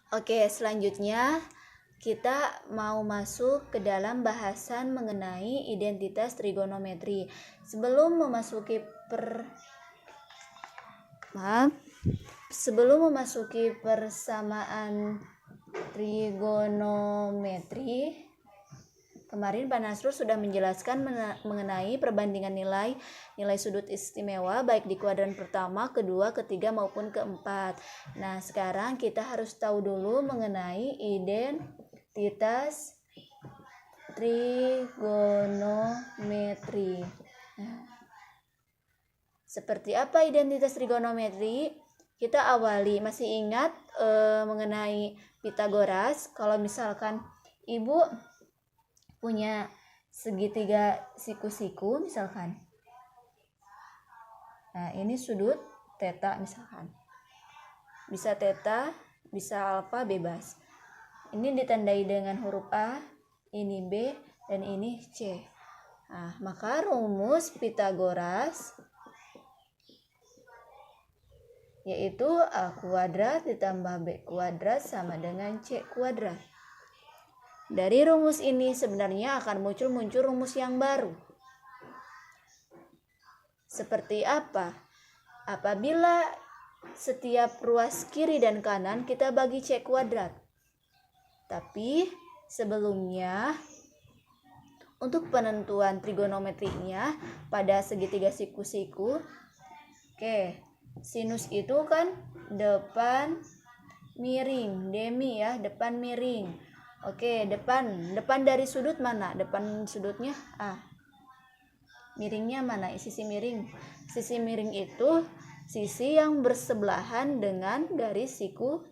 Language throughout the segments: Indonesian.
Oke, selanjutnya kita mau masuk ke dalam bahasan mengenai identitas trigonometri. Sebelum memasuki persamaan trigonometri, kemarin Pak Nasrul sudah menjelaskan mengenai perbandingan nilai sudut istimewa baik di kuadran pertama, kedua, ketiga maupun keempat. Nah, sekarang kita harus tahu dulu mengenai identitas trigonometri. Nah, seperti apa identitas trigonometri? Kita awali, masih ingat mengenai Pitagoras? Kalau misalkan Ibu punya segitiga siku-siku misalkan. Nah, ini sudut theta misalkan. Bisa theta, bisa alfa, bebas. Ini ditandai dengan huruf A, ini B, dan ini C. Nah, maka rumus Pitagoras yaitu A kuadrat ditambah B kuadrat sama dengan C kuadrat. Dari rumus ini sebenarnya akan muncul rumus yang baru. Seperti apa? Apabila setiap ruas kiri dan kanan kita bagi C kuadrat. Tapi sebelumnya untuk penentuan trigonometrinya pada segitiga siku-siku, sinus itu kan depan miring, demi ya, depan miring. Depan dari sudut mana? Depan sudutnya A. Miringnya mana? Sisi miring. Sisi miring itu sisi yang bersebelahan dengan garis siku.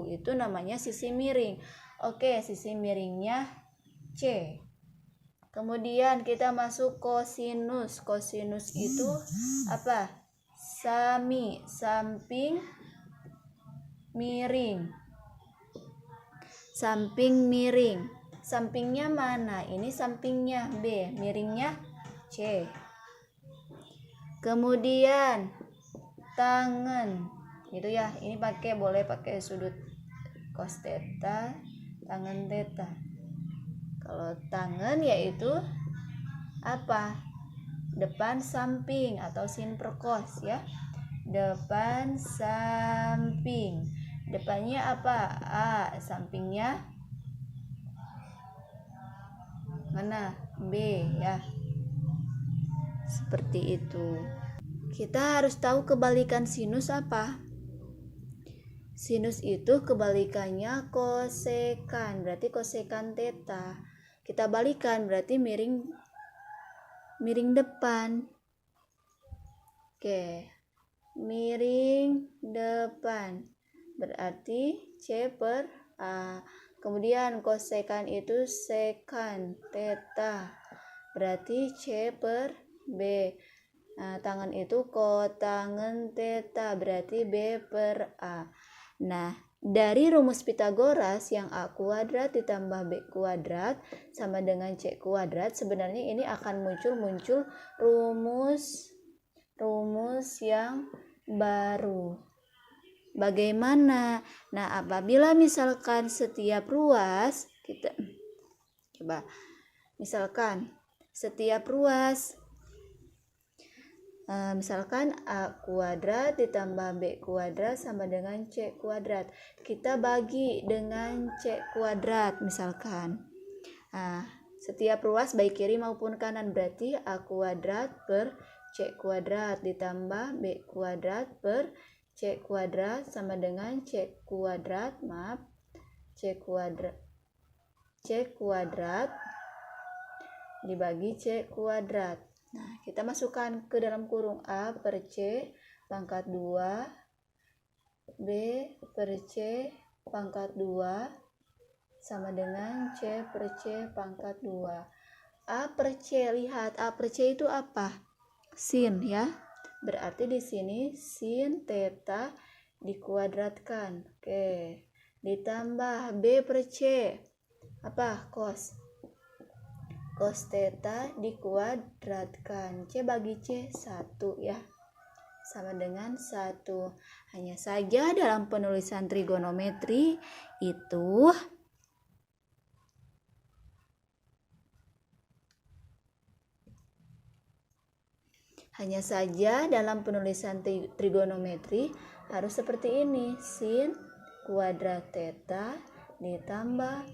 Itu namanya sisi miring. Sisi miringnya C. Kemudian kita masuk kosinus. Kosinus itu apa? Samping miring. Samping miring. Sampingnya mana? Ini sampingnya B, miringnya C. Kemudian tangen. Gitu ya. Ini boleh pakai sudut cos theta, tangen theta. Kalau tangen yaitu apa? Depan samping atau sin per cos ya. Depan samping. Depannya apa? A, sampingnya mana? B ya. Seperti itu. Kita harus tahu kebalikan sinus apa? Sinus itu kebalikannya kosekan, berarti kosekan theta. Kita balikan berarti miring depan. Miring depan. Berarti C per A. Kemudian kosekan itu sekan theta. Berarti C per B. Nah, tangan itu kotangen theta. Berarti B per A. Nah, dari rumus Pitagoras yang A kuadrat ditambah B kuadrat sama dengan C kuadrat, sebenarnya ini akan muncul rumus yang baru. Bagaimana? Nah, apabila misalkan setiap ruas misalkan A kuadrat ditambah B kuadrat sama dengan C kuadrat. Kita bagi dengan C kuadrat misalkan. Nah, setiap ruas baik kiri maupun kanan berarti A kuadrat per C kuadrat ditambah B kuadrat per C kuadrat sama dengan C kuadrat dibagi C kuadrat. Nah, kita masukkan ke dalam kurung A per C pangkat 2 B per C pangkat 2 sama dengan C per C pangkat 2. A per C, lihat A per C itu apa? Sin ya. Berarti di sini sin theta dikuadratkan. Ditambah B per C. Apa? Cos theta dikuadratkan. C bagi C 1 ya. sama dengan 1. Hanya saja dalam penulisan trigonometri itu harus seperti ini, sin kuadrat theta ditambah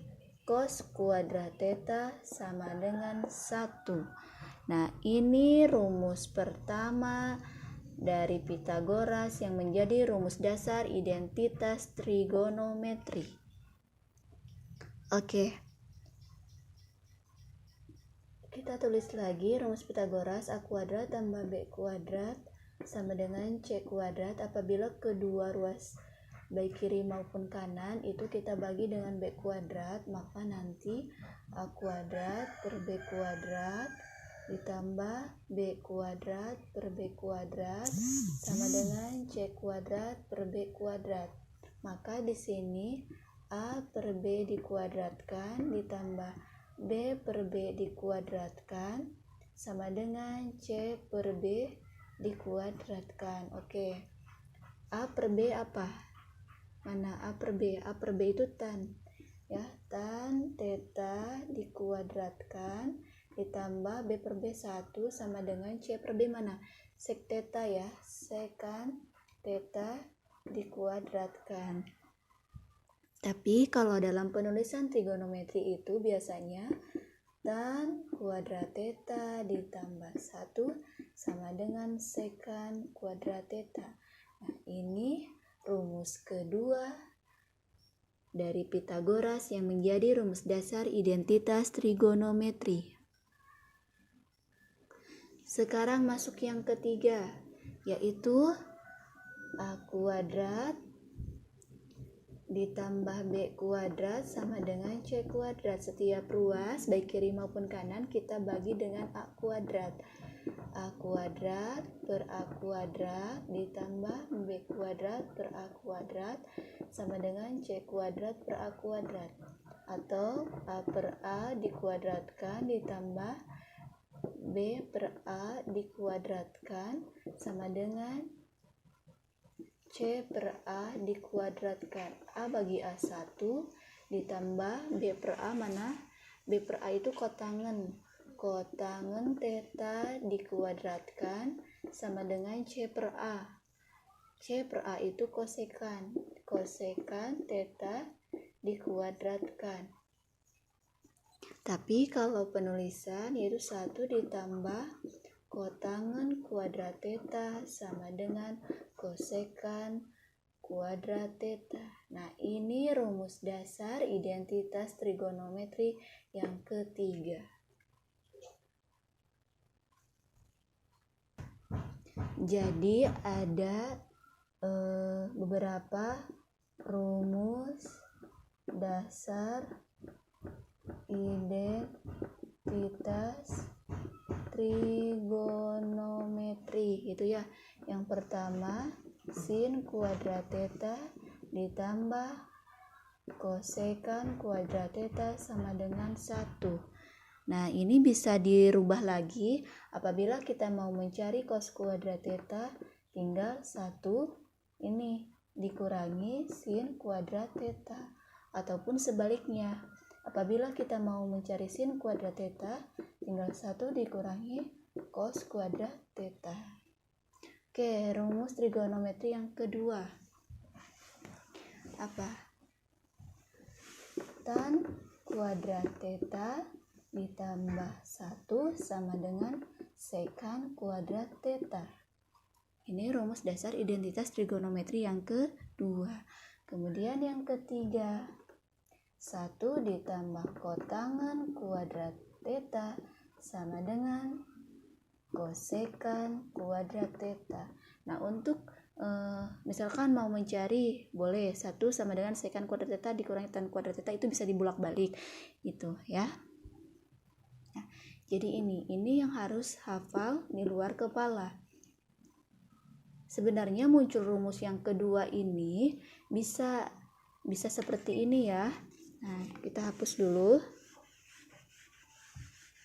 cos kuadrat theta sama dengan 1. Nah, ini rumus pertama dari Pythagoras yang menjadi rumus dasar identitas trigonometri. Oke. Kita tulis lagi rumus Pythagoras A kuadrat tambah B kuadrat sama dengan C kuadrat. Apabila kedua ruas baik kiri maupun kanan itu kita bagi dengan B kuadrat, maka nanti A kuadrat per B kuadrat ditambah B kuadrat per B kuadrat sama dengan C kuadrat per B kuadrat. Maka di sini A per B dikuadratkan ditambah B per B dikuadratkan sama dengan C per B dikuadratkan. Oke. A per B apa? Mana A per B? A per B itu tan. Ya, tan theta dikuadratkan ditambah B per B 1 sama dengan C per B mana? Sek theta ya, sekan theta dikuadratkan. Tapi kalau dalam penulisan trigonometri itu biasanya tan kuadrat theta ditambah 1 sama dengan sekan kuadrat theta. Nah, ini rumus kedua dari Pythagoras yang menjadi rumus dasar identitas trigonometri. Sekarang masuk yang ketiga, yaitu A kuadrat ditambah B kuadrat sama dengan C kuadrat. Setiap ruas baik kiri maupun kanan kita bagi dengan A kuadrat. A kuadrat per A kuadrat ditambah B kuadrat per A kuadrat sama dengan C kuadrat per A kuadrat. Atau A per A dikuadratkan ditambah B per A dikuadratkan sama dengan C per A dikuadratkan. A bagi A1 ditambah B per A mana? B per A itu kotangen. Kotangen theta dikuadratkan sama dengan C per A. C per A itu kosekan. Kosekan theta dikuadratkan. Tapi kalau penulisan yaitu 1 ditambah kotangen kuadrat theta sama dengan kosekan kuadrat theta. Nah, ini rumus dasar identitas trigonometri yang ketiga. Jadi ada beberapa rumus dasar identitas trigonometri itu ya. Yang pertama sin kuadrat theta ditambah kosekan kuadrat theta sama dengan 1. Nah, ini bisa dirubah lagi. Apabila kita mau mencari cos kuadrat theta, tinggal 1 ini dikurangi sin kuadrat theta. Ataupun sebaliknya, apabila kita mau mencari sin kuadrat theta, tinggal 1 dikurangi cos kuadrat theta. Oke, rumus trigonometri yang kedua. Apa? Tan kuadrat theta ditambah 1 sama dengan sekan kuadrat theta. Ini rumus dasar identitas trigonometri yang kedua. Kemudian yang ketiga, 1 ditambah kotangen kuadrat theta sama dengan kosekan kuadrat theta. Nah, untuk misalkan mau mencari, boleh 1 sama dengan sekan kuadrat theta dikurangi tan kuadrat theta, itu bisa dibolak-balik gitu ya. Nah, jadi ini yang harus hafal di luar kepala. Sebenarnya muncul rumus yang kedua ini bisa seperti ini ya. Nah, kita hapus dulu.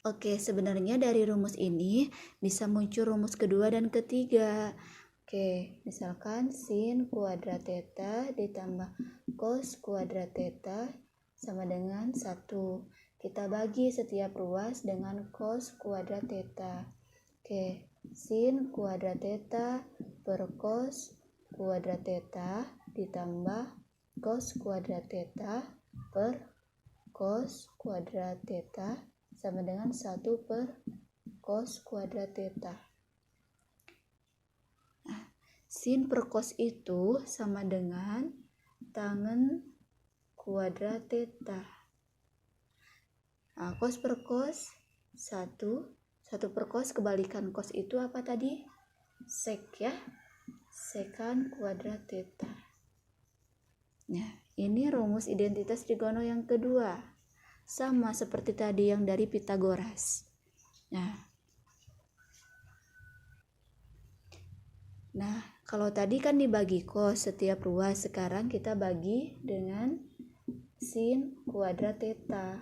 Oke, sebenarnya dari rumus ini bisa muncul rumus kedua dan ketiga. Oke, misalkan sin kuadrat theta ditambah cos kuadrat theta sama dengan 1. Kita bagi setiap ruas dengan cos kuadrat theta. Oke, sin kuadrat theta per cos kuadrat theta ditambah cos kuadrat theta per cos kuadrat theta sama dengan 1 per cos kuadrat theta. Sin per cos itu sama dengan tangen kuadrat theta. Nah, cos per cos 1 per cos, kebalikan cos itu apa tadi? Sek ya. Sekan kuadrat theta. Nah, ini rumus identitas trigono yang kedua. Sama seperti tadi yang dari Pitagoras. Nah, kalau tadi kan dibagi cos setiap ruas, sekarang kita bagi dengan sin kuadrat theta.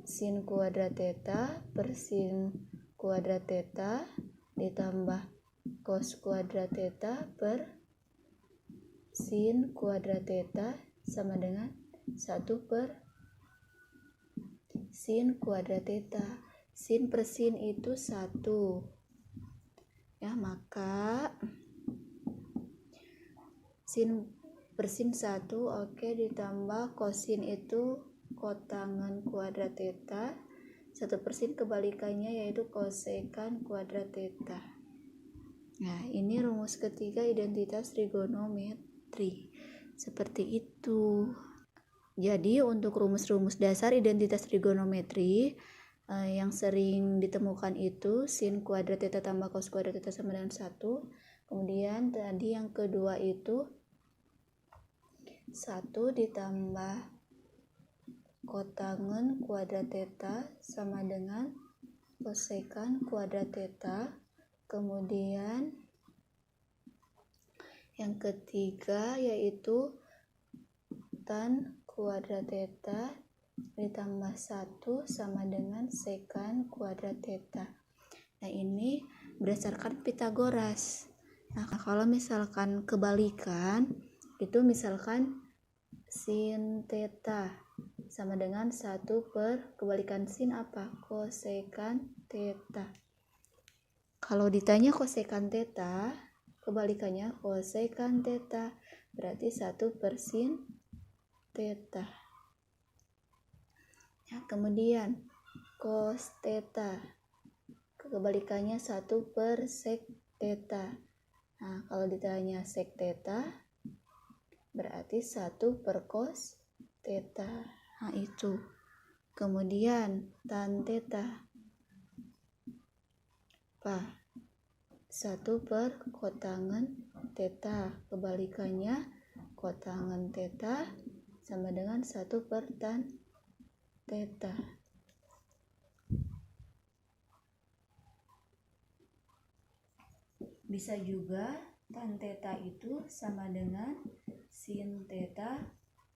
Sin kuadrat theta per sin kuadrat theta ditambah cos kuadrat theta per sin kuadrat theta sama dengan 1 per sin kuadrat theta. Sin per sin itu 1. Ya, maka sin per sin 1, oke, ditambah kosin itu kotangen kuadrat theta. 1 per sin kebalikannya yaitu kosekan kuadrat theta. Nah, ini rumus ketiga identitas trigonometri. Seperti itu. Jadi untuk rumus-rumus dasar identitas trigonometri yang sering ditemukan itu sin kuadrat theta tambah cos kuadrat theta sama dengan 1. Kemudian tadi yang kedua itu 1 ditambah kotangen kuadrat theta sama dengan kosekan kuadrat theta. Kemudian yang ketiga yaitu tan kuadrat theta ditambah 1 sama dengan sekan kuadrat theta. Nah, ini berdasarkan Pitagoras. Nah, kalau misalkan kebalikan itu misalkan sin theta sama dengan 1 per kebalikan sin apa? Kosekan theta. Kalau ditanya kosekan theta, kebalikannya kosekan theta, berarti 1 per sin theta. Ya, kemudian cos theta, kebalikannya 1 per sek theta. Nah, kalau ditanya sek theta, berarti 1 per cos theta. Nah, itu. Kemudian tan theta, 1 per kotangen theta, kebalikannya kotangen theta sama dengan 1 per tan theta. Bisa juga tan theta itu sama dengan sin theta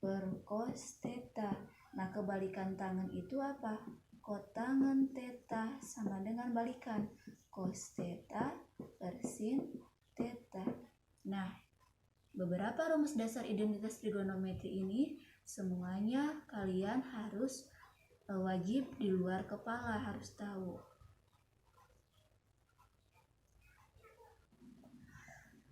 per cos theta. Nah, kebalikan tangen itu apa? Kotangen theta sama dengan balikan cos theta per sin theta. Nah, beberapa rumus dasar identitas trigonometri ini semuanya kalian harus wajib di luar kepala, harus tahu.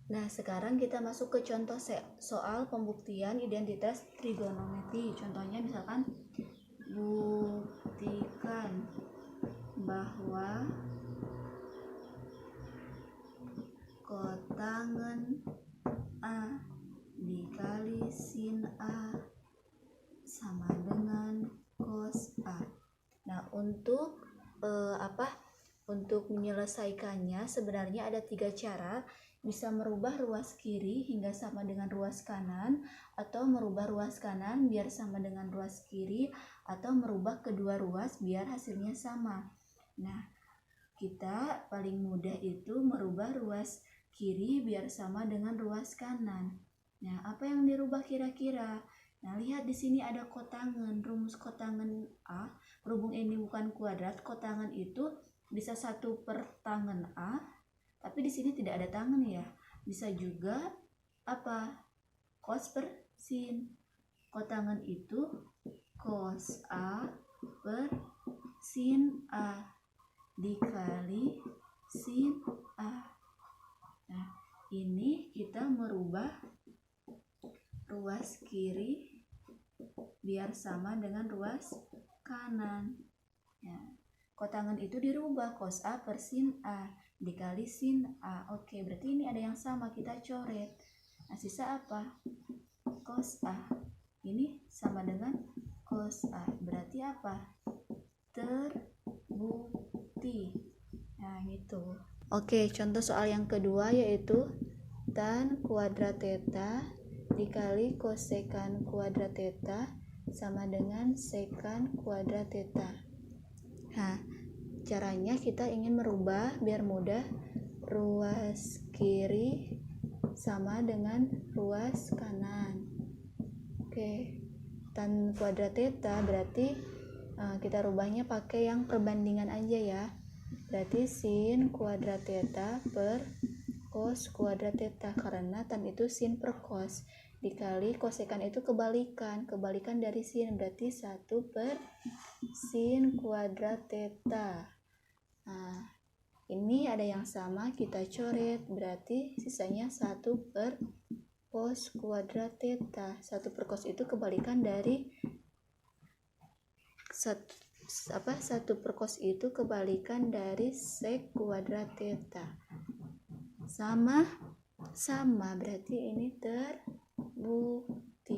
Nah, sekarang kita masuk ke contoh soal pembuktian identitas trigonometri. Contohnya misalkan buktikan bahwa kotangen A dikali sin A sama dengan cos A. Nah, untuk untuk menyelesaikannya sebenarnya ada 3 cara. Bisa merubah ruas kiri hingga sama dengan ruas kanan, atau merubah ruas kanan biar sama dengan ruas kiri, atau merubah kedua ruas biar hasilnya sama. Nah, kita paling mudah itu merubah ruas kiri biar sama dengan ruas kanan. Nah, apa yang dirubah kira-kira? Nah, lihat di sini ada kotangen. Rumus kotangen A, berhubung ini bukan kuadrat, kotangen itu bisa 1 per tangen A Tapi di sini tidak ada tangan ya. Bisa juga apa? Cos per sin. Kotangan itu cos A per sin A dikali sin A. Nah, ini kita merubah ruas kiri biar sama dengan ruas kanan. Ya. Kotangan itu dirubah cos A per sin A dikali sin A. Oke, berarti ini ada yang sama, kita coret. Nah, sisa apa? Cos A. Ini sama dengan cos A. Berarti apa? Terbukti. Nah, gitu. Oke, contoh soal yang kedua yaitu tan kuadrat theta dikali kosekan kuadrat theta sama dengan sekan kuadrat theta. Nah, caranya kita ingin merubah biar mudah, ruas kiri sama dengan ruas kanan. Oke, tan kuadrat theta berarti kita rubahnya pakai yang perbandingan aja ya. Berarti sin kuadrat theta per cos kuadrat theta, karena tan itu sin per cos, dikali kosekan itu kebalikan dari sin, berarti 1 per sin kuadrat theta. Nah, ini ada yang sama, kita coret, berarti sisanya 1 per cos kuadrat theta. 1 per cos itu kebalikan dari 1 per cos itu kebalikan dari sek kuadrat theta. Sama berarti ini terbukti.